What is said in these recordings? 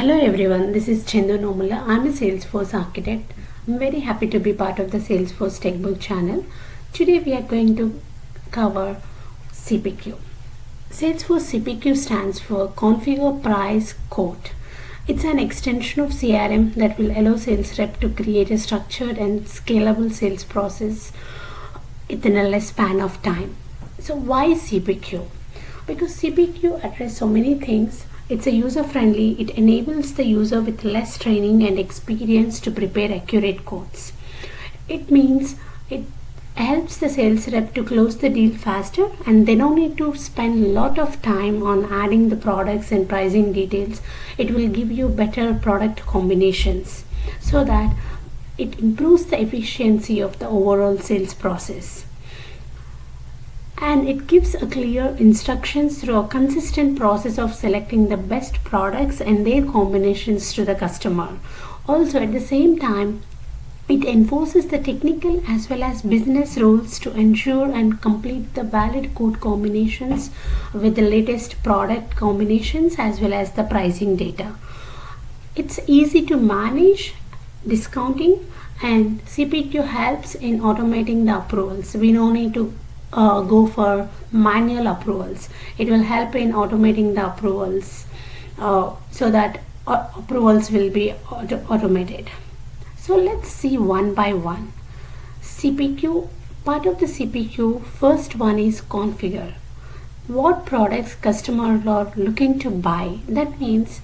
Hello everyone, this is Chindu Nomula. I'm a Salesforce architect. I'm very happy to be part of the Salesforce Techbook channel. Today we are going to cover CPQ. Salesforce CPQ stands for Configure Price Quote. It's an extension of CRM that will allow sales rep to create a structured and scalable sales process within a less span of time. So why CPQ? Because CPQ addresses so many things. It's a user-friendly. It enables the user with less training and experience to prepare accurate quotes. It means it helps the sales rep to close the deal faster, and they don't need to spend a lot of time on adding the products and pricing details. It will give you better product combinations so that it improves the efficiency of the overall sales process. And it gives a clear instructions through a consistent process of selecting the best products and their combinations to the customer. Also, at the same time, it enforces the technical as well as business rules to ensure and complete the valid quote combinations with the latest product combinations as well as the pricing data. It's easy to manage discounting, and CPQ helps in automating the approvals. We don't need to go for manual approvals. It will help in automating the approvals so that approvals will be automated. So let's see one by one. CPQ, part of the CPQ, first one is configure. What products customers are looking to buy. That means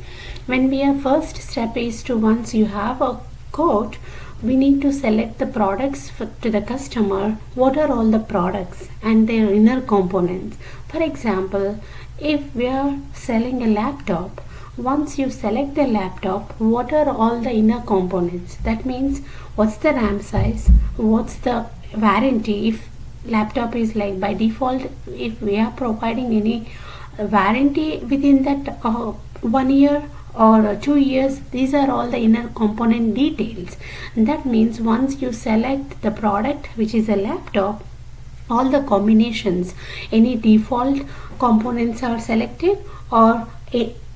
when we are first step is to, once you have a quote, we need to select the products to the customer. What are all the products and their inner components? For example, if we are selling a laptop, once you select the laptop, what are all the inner components? That means what's the RAM size, what's the warranty. If laptop is like by default, if we are providing any warranty within that 1 year or 2 years, these are all the inner component details. That means once you select the product, which is a laptop, all the combinations, any default components are selected, or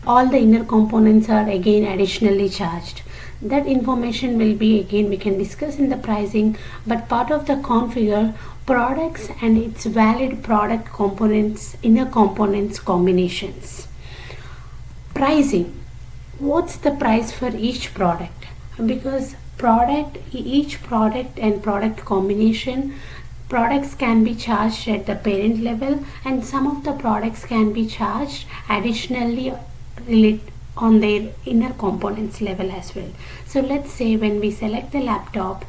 all the inner components are again additionally charged. That information will be, again, we can discuss in the pricing, but part of the configure products and its valid product components, inner components combinations. Pricing. What's the price for each product? Because each product and product combination, products can be charged at the parent level, and some of the products can be charged additionally on their inner components level as well. So let's say when we select the laptop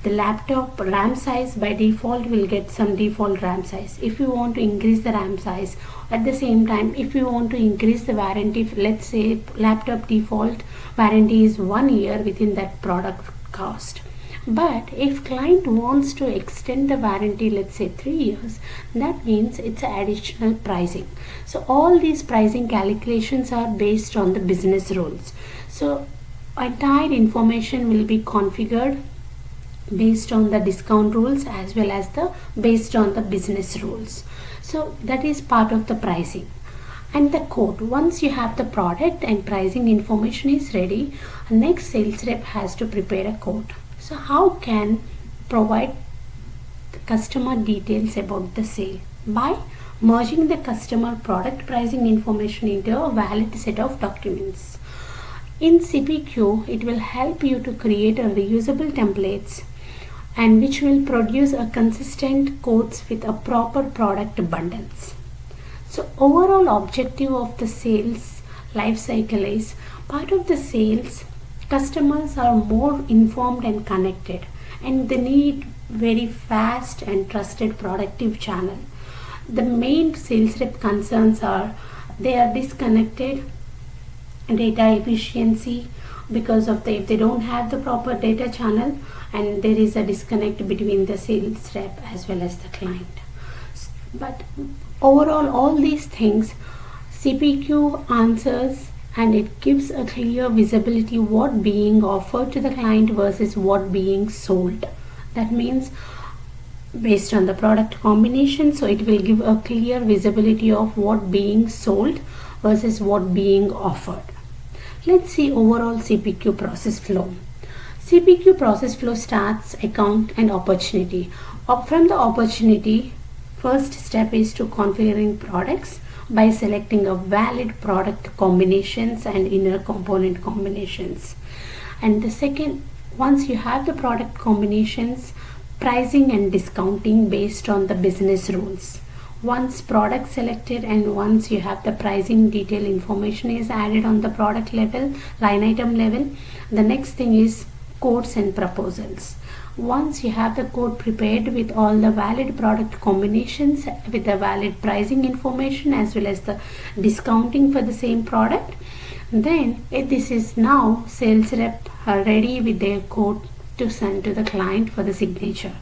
RAM size by default will get some default RAM size. If you want to increase the RAM size, at the same time, if you want to increase the warranty, let's say laptop default warranty is 1 year within that product cost. But if client wants to extend the warranty, let's say 3 years, that means it's additional pricing. So all these pricing calculations are based on the business rules. So entire information will be configured based on the discount rules as well as based on the business rules. So that is part of the pricing. And the quote, once you have the product and pricing information is ready, next sales rep has to prepare a quote. So how can provide the customer details about the sale? By merging the customer product pricing information into a valid set of documents. In CPQ, it will help you to create a reusable templates and which will produce a consistent quotes with a proper product bundles. So overall objective of the sales life cycle is, part of the sales, customers are more informed and connected, and they need very fast and trusted productive channel. The main sales rep concerns are they are disconnected, data efficiency, because of if they don't have the proper data channel, and there is a disconnect between the sales rep as well as the client. But overall, all these things CPQ answers, and it gives a clear visibility what being offered to the client versus what being sold. That means based on the product combination, so it will give a clear visibility of what being sold versus what being offered. Let's see overall CPQ process flow. CPQ process flow starts account and opportunity. From the opportunity, first step is to configuring products by selecting a valid product combinations and inner component combinations. And the second, once you have the product combinations, pricing and discounting based on the business rules. Once product selected and once you have the pricing detail information is added on the product level, line item level, the next thing is quotes and proposals. Once you have the quote prepared with all the valid product combinations with the valid pricing information as well as the discounting for the same product, then this is now sales rep are ready with their quote to send to the client for the signature.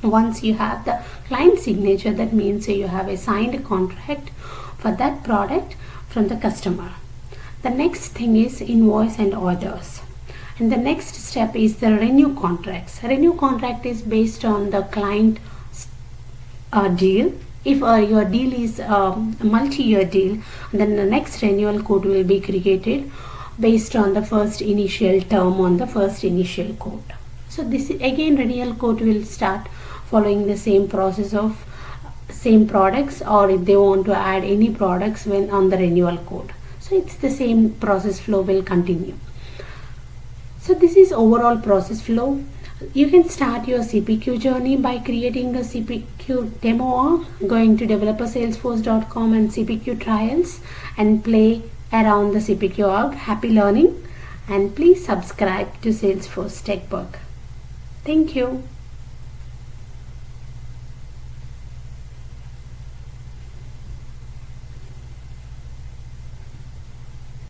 Once you have the client signature, that means you have a signed contract for that product from the customer. The next thing is invoice and orders. And the next step is the renew contracts. Renew contract is based on the client deal. If your deal is a multi-year deal, then the next renewal quote will be created based on the first initial term on the first initial quote. So this again renewal quote will start following the same process of same products, or if they want to add any products when on the renewal quote. So it's the same process flow will continue. So this is overall process flow. You can start your CPQ journey by creating a CPQ demo org, going to developersalesforce.com and CPQ trials and play around the CPQ org. Happy learning, and please subscribe to Salesforce Tech Bug. Thank you.